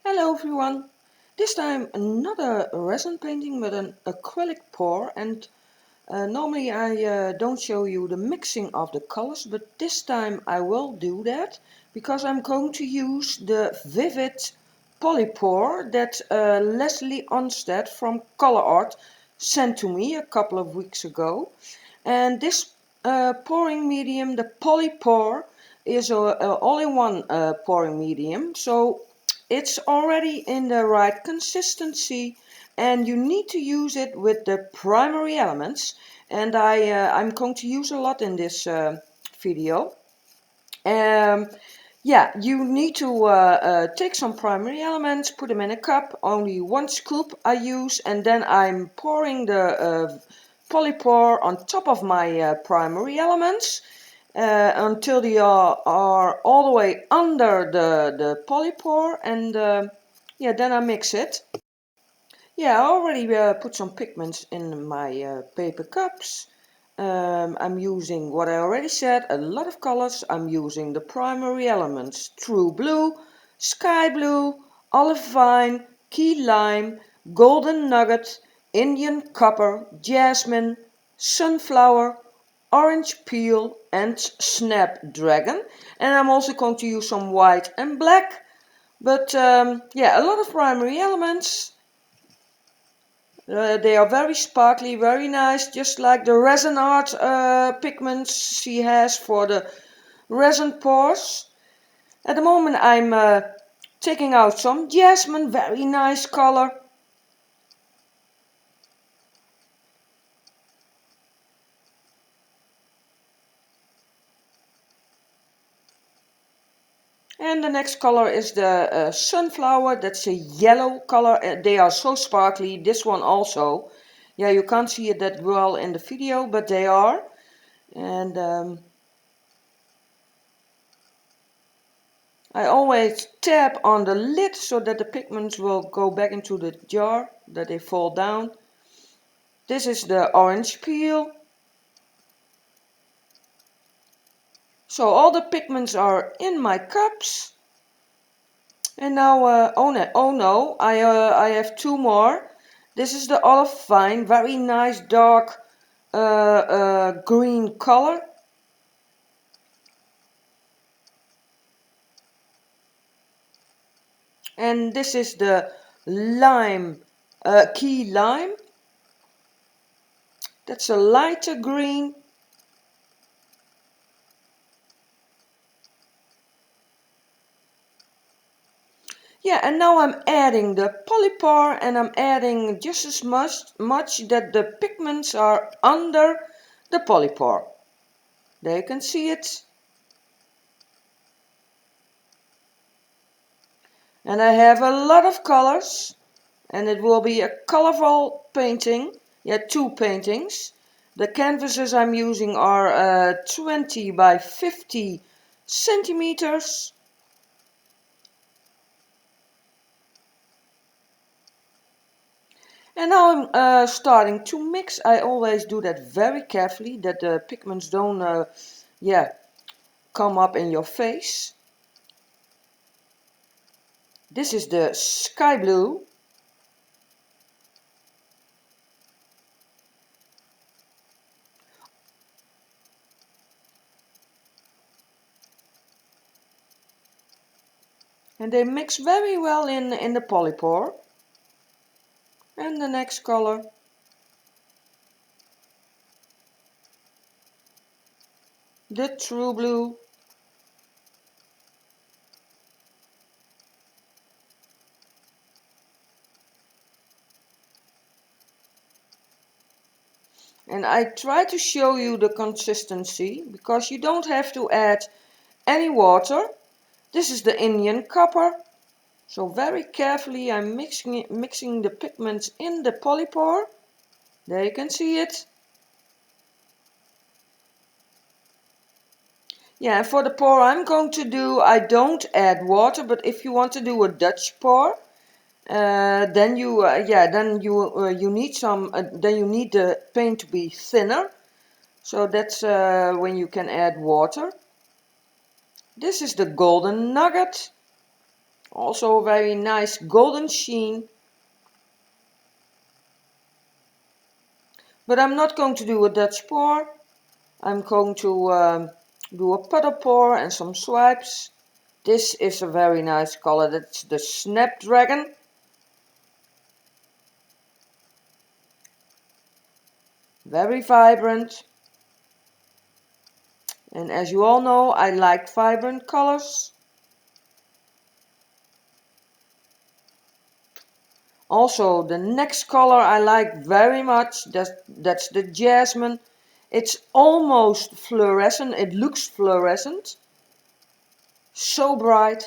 Hello everyone! This time another resin painting with an acrylic pour, and normally I don't show you the mixing of the colors, but this time I will do that because I'm going to use the vivid polypour that Leslie Ohnstad from ColourArte sent to me a couple of weeks ago. And this pouring medium, the polypour, is a all-in-one pouring medium, so it's already in the right consistency, and you need to use it with the primary elements, and I'm going to use a lot in this video. Yeah, you need to take some primary elements, put them in a cup, only one scoop I use, and then I'm pouring the polypour on top of my primary elements until they are all the way under the polypour, and yeah, then I mix it. Yeah, I already put some pigments in my paper cups. I'm using what I already said, a lot of colors. I'm using the primary elements: true blue, sky blue, olive vine, key lime, golden nugget, Indian copper, jasmine, sunflower, orange peel and snapdragon. And I'm also going to use some white and black. But yeah, a lot of primary elements. They are very sparkly, very nice, just like the resin art pigments she has for the resin pours. At the moment I'm taking out some jasmine, very nice color. And the next color is the sunflower. That's a yellow color. They are so sparkly. This one also. Yeah, you can't see it that well in the video, but they are. And I always tap on the lid so that the pigments will go back into the jar, that they fall down. This is the orange peel. So all the pigments are in my cups. And now, oh no, I have two more. This is the olive vine, very nice dark green color. And this is the lime, key lime. That's a lighter green. Yeah, and now I'm adding the polypour, and I'm adding just as much that the pigments are under the polypour. There you can see it. And I have a lot of colors, and it will be a colorful painting. Yeah, two paintings. The canvases I'm using are 20 by 50 centimeters. And now I'm starting to mix. I always do that very carefully, that the pigments don't yeah, come up in your face. This is the sky blue. And they mix very well in the polypour. And the next color. The true blue. And I try to show you the consistency, because you don't have to add any water. This is the Indian copper. So very carefully I'm mixing the pigments in the polypour. There you can see it. Yeah, for the pour I'm going to do, I don't add water, but if you want to do a Dutch pour, then you need the paint to be thinner. So that's when you can add water. This is the golden nugget, Also a very nice golden sheen. But I'm not going to do a Dutch pour. I'm going to do a puddle pour and some swipes. This is a very nice color. That's the Snapdragon. Very vibrant. And as you all know, I like vibrant colors. Also, the next color I like very much, that's the Jasmine. It's almost fluorescent, it looks fluorescent. So bright.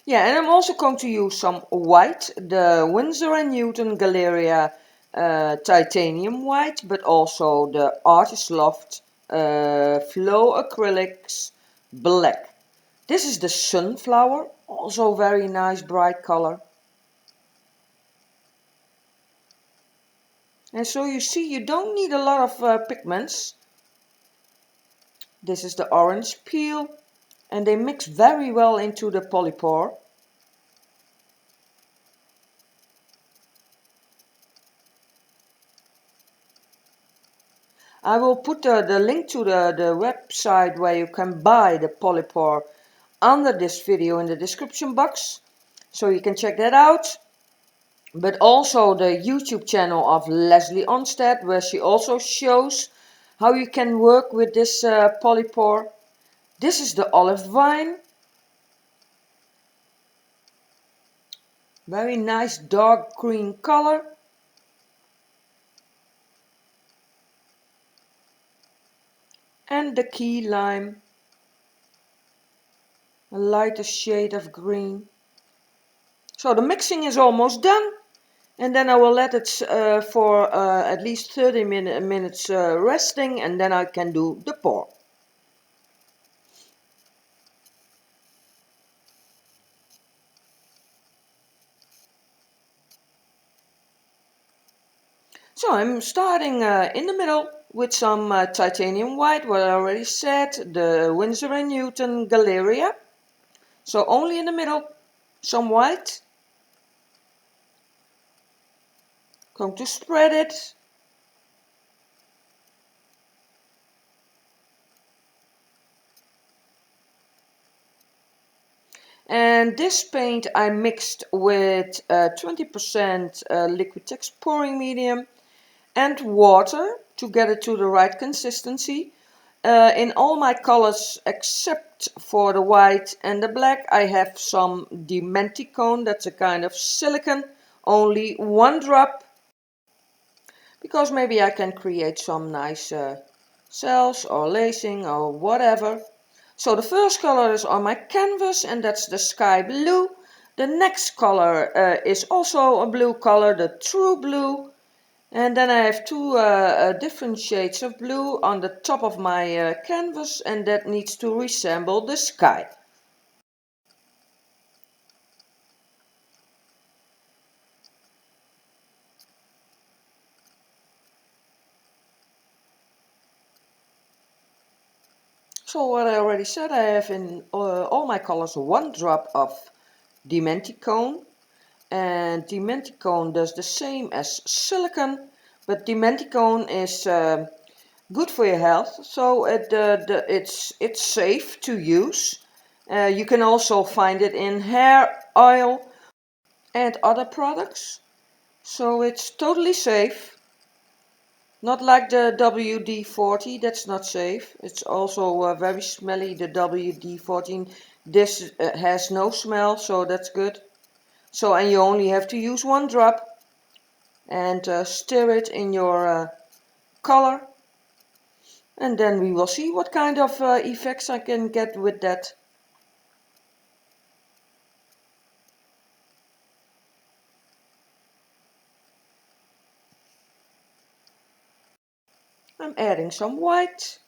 Yeah, and I'm also going to use some white, the Winsor & Newton Galeria titanium white, but also the Artist Loft Flow Acrylics black. This is the Sunflower, also very nice bright color. And so you see, you don't need a lot of pigments. This is the Orange Peel, and they mix very well into the PolyPour. I will put the link to the website where you can buy the PolyPour under this video in the description box, so you can check that out. But also the YouTube channel of Leslie Ohnstad, where she also shows how you can work with this PolyPour. This is the Olive Vine. Very nice dark green color. And the Key Lime. A lighter shade of green. So the mixing is almost done. And then I will let it for at least 30 minutes resting, and then I can do the pour. So I'm starting in the middle with some titanium white, what I already said, the Winsor & Newton Galeria. So only in the middle, some white. Going to spread it. And this paint I mixed with 20% Liquitex pouring medium and water to get it to the right consistency. In all my colors except for the white and the black, I have some Dimenthicone, that's a kind of silicone, only 1 drop, because maybe I can create some nice cells or lacing or whatever. So the first color is on my canvas, and that's the sky blue. The next color is also a blue color, the true blue. And then I have two different shades of blue on the top of my canvas, and that needs to resemble the sky. So what I already said, I have in all my colors 1 drop of Dimenthicone. And Dimenthicone does the same as silicone, but Dimenthicone is good for your health, so it's safe to use. You can also find it in hair oil and other products, so it's totally safe. Not like the WD-40, that's not safe. It's also very smelly, the WD-14. This has no smell, so that's good. So, and you only have to use 1 drop and stir it in your color. And then we will see what kind of effects I can get with that. I'm adding some white.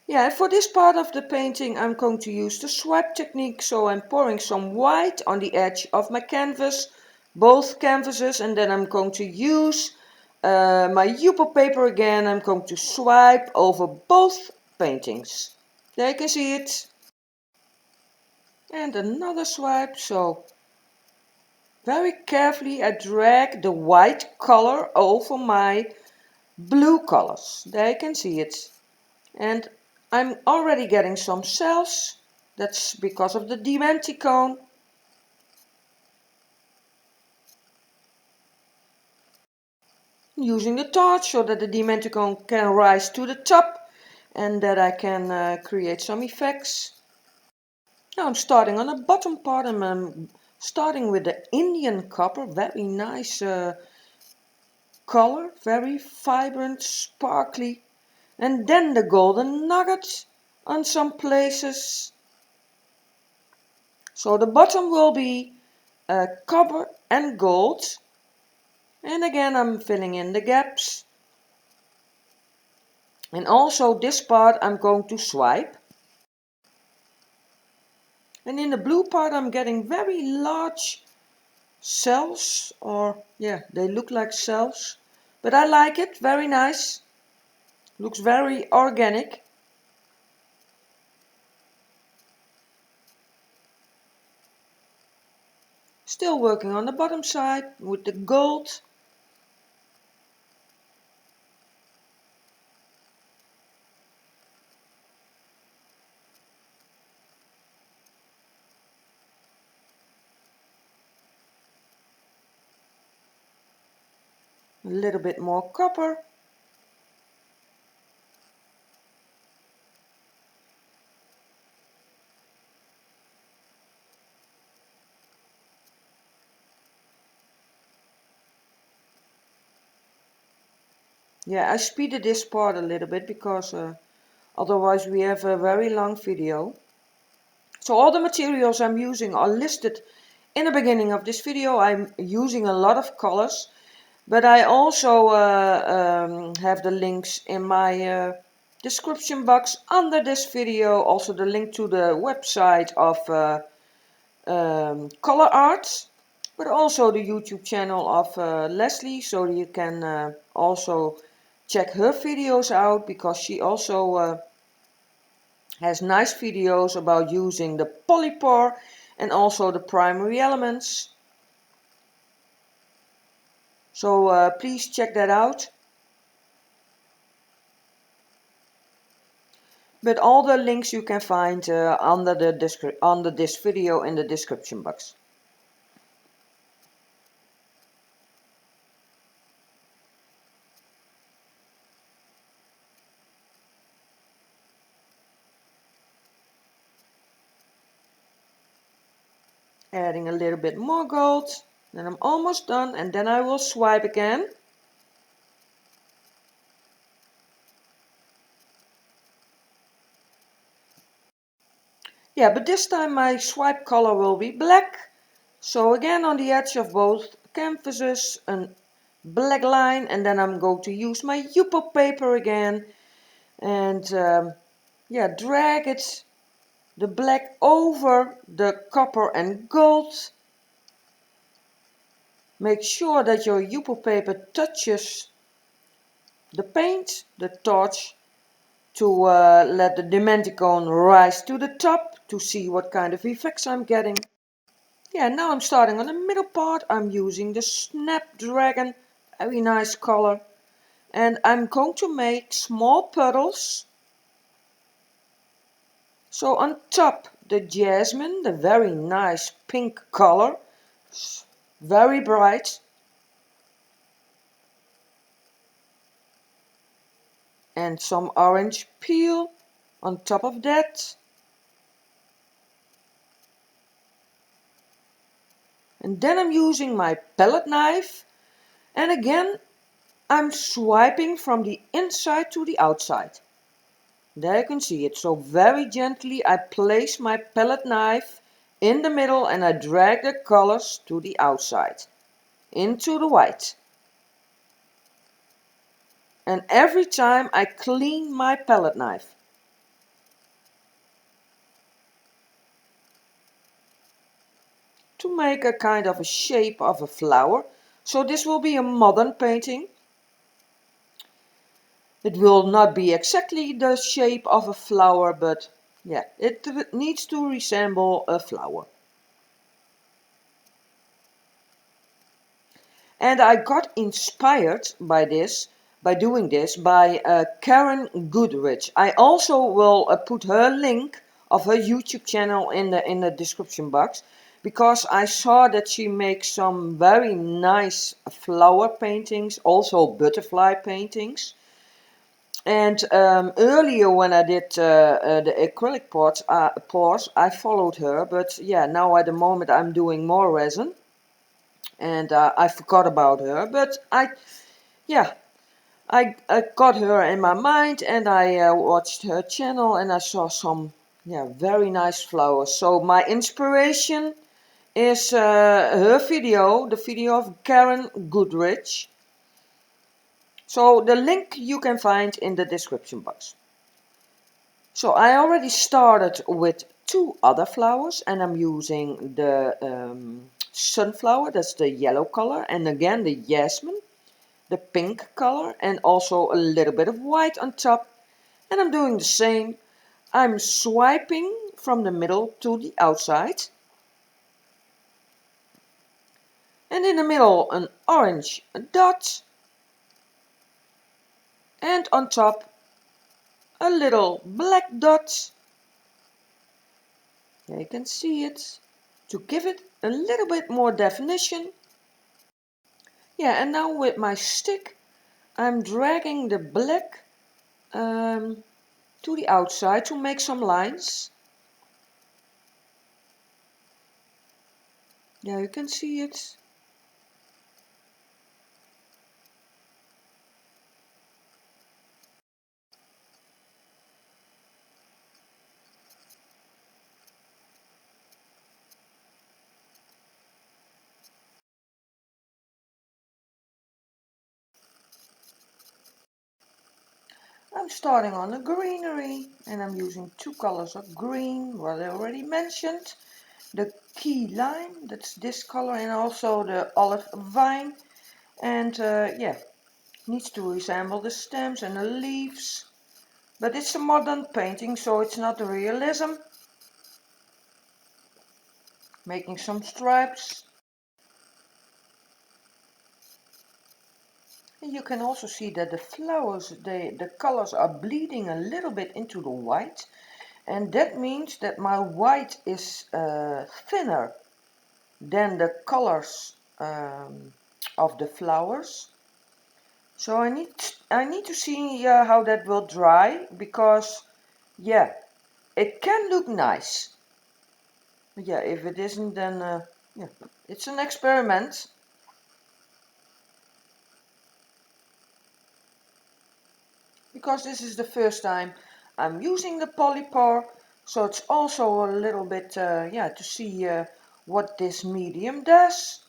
Yeah, for this part of the painting I'm going to use the swipe technique, so I'm pouring some white on the edge of my canvas, both canvases, and then I'm going to use my Yupo paper again. I'm going to swipe over both paintings. There you can see it. And another swipe, so very carefully I drag the white color over my blue colors. There you can see it. And I'm already getting some cells. That's because of the Dimenthicone. Using the torch so that the Dimenthicone can rise to the top and that I can create some effects. Now I'm starting on the bottom part and I'm starting with the Indian copper. Very nice color, very vibrant, sparkly. And then the golden nugget on some places. So the bottom will be copper and gold. And again I'm filling in the gaps. And also this part I'm going to swipe. And in the blue part I'm getting very large cells, or yeah, they look like cells. But I like it, very nice. Looks very organic. Still working on the bottom side with the gold. A little bit more copper. Yeah, I speeded this part a little bit because otherwise we have a very long video. So all the materials I'm using are listed in the beginning of this video. I'm using a lot of colors, but I also have the links in my description box under this video. Also the link to the website of ColourArte, but also the YouTube channel of Leslie, so you can also check her videos out, because she also has nice videos about using the PolyPour and also the primary elements. So please check that out. But all the links you can find under this video in the description box. Adding a little bit more gold. Then I'm almost done, and then I will swipe again. Yeah, but this time my swipe color will be black. So again on the edge of both canvases a black line, and then I'm going to use my Yupo paper again and yeah, drag it, the black, over the copper and gold. Make sure that your Yupo paper touches the paint, the torch, to let the Dimenthicone rise to the top to see what kind of effects I'm getting. Yeah, now I'm starting on the middle part. I'm using the Snapdragon, very nice color. And I'm going to make small puddles. So on top the Jasmine, the very nice pink color, very bright. And some orange peel on top of that. And then I'm using my palette knife, and again I'm swiping from the inside to the outside. There you can see it. So very gently I place my palette knife in the middle and I drag the colors to the outside, into the white. And every time I clean my palette knife. to make a kind of a shape of a flower. So this will be a modern painting. It will not be exactly the shape of a flower, but yeah, it needs to resemble a flower. And I got inspired by this, by doing this, by Caren Goodrich. I also will put her link of her YouTube channel in the description box, because I saw that she makes some very nice flower paintings, also butterfly paintings. And earlier when I did the acrylic pours, I followed her, but yeah, now at the moment I'm doing more resin. And I forgot about her, but yeah, I got her in my mind, and I watched her channel, and I saw some, yeah, very nice flowers. So my inspiration is her video, the video of Caren Goodrich. So the link you can find in the description box. So I already started with 2 other flowers, and I'm using the sunflower, that's the yellow color, and again the jasmine, the pink color, and also a little bit of white on top. And I'm doing the same. I'm swiping from the middle to the outside. And in the middle an orange dot. And on top a little black dot. There you can see it. To give it a little bit more definition. Yeah, and now with my stick I'm dragging the black to the outside to make some lines. Yeah, you can see it. I'm starting on a greenery, and I'm using 2 colors of green, what I already mentioned. The key lime, that's this color, and also the olive vine. And yeah, needs to resemble the stems and the leaves. But it's a modern painting, so it's not realism. Making some stripes. And you can also see that the flowers, the colors are bleeding a little bit into the white. And that means that my white is thinner than the colors of the flowers. So I need to see how that will dry, because yeah, it can look nice. But yeah, if it isn't, then yeah, it's an experiment. Because this is the first time I'm using the PolyPour, so it's also a little bit yeah, to see what this medium does.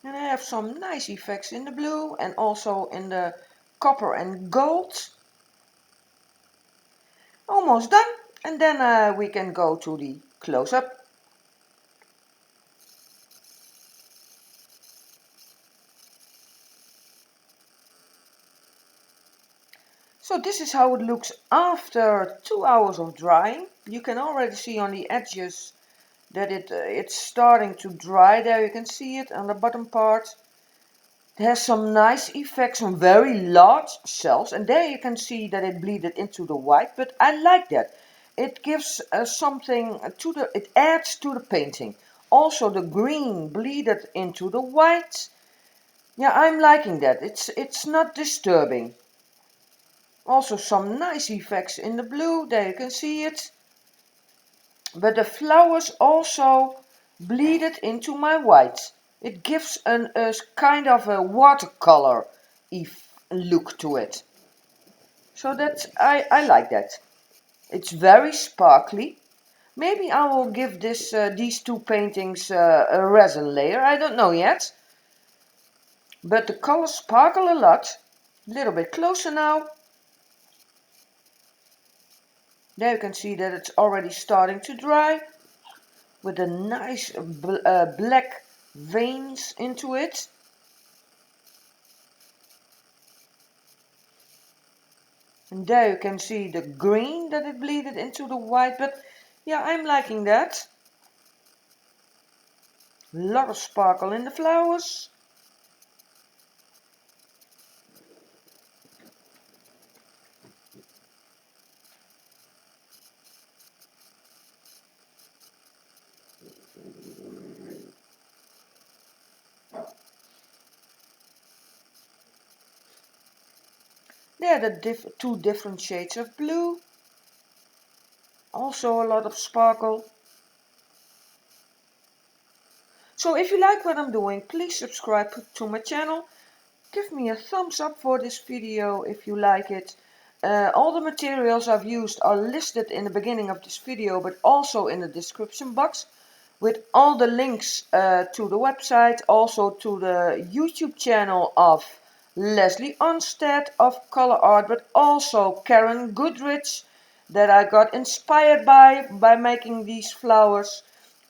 And I have some nice effects in the blue and also in the copper and gold. Almost done, and then we can go to the close-up. So this is how it looks after 2 hours of drying. You can already see on the edges that it's starting to dry. There you can see it on the bottom part. It has some nice effects, some very large cells, and there you can see that it bleeded into the white, but I like that. It gives something to it adds to the painting. Also the green bleeded into the white. Yeah, I'm liking that. It's not disturbing. Also some nice effects in the blue, there you can see it. But the flowers also bleeded into my white. It gives a kind of a watercolor look to it. So that's, I like that. It's very sparkly. Maybe I will give these 2 paintings a resin layer. I don't know yet. but the colors sparkle a lot. A little bit closer now. There you can see that it's already starting to dry with the nice black veins into it. And there you can see the green that it bleeded into the white, but yeah, I'm liking that. A lot of sparkle in the flowers. There are the two different shades of blue. Also a lot of sparkle. So if you like what I'm doing, please subscribe to my channel. Give me a thumbs up for this video if you like it. All the materials I've used are listed in the beginning of this video, but also in the description box, with all the links to the website, also to the YouTube channel of Leslie Ohnstad of ColourArte, but also Caren Goodrich, that I got inspired by making these flowers.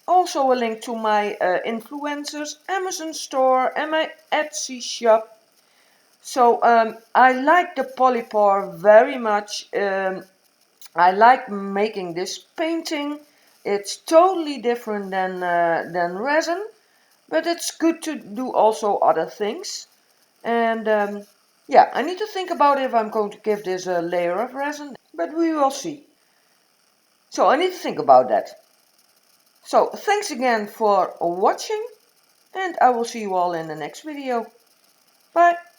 Also a link to my influencers, Amazon store and my Etsy shop. So I like the PolyPour very much. I like making this painting. It's totally different than resin, but it's good to do also other things. And yeah, I need to think about if I'm going to give this a layer of resin, but we will see. So I need to think about that. So thanks again for watching, and I will see you all in the next video. Bye!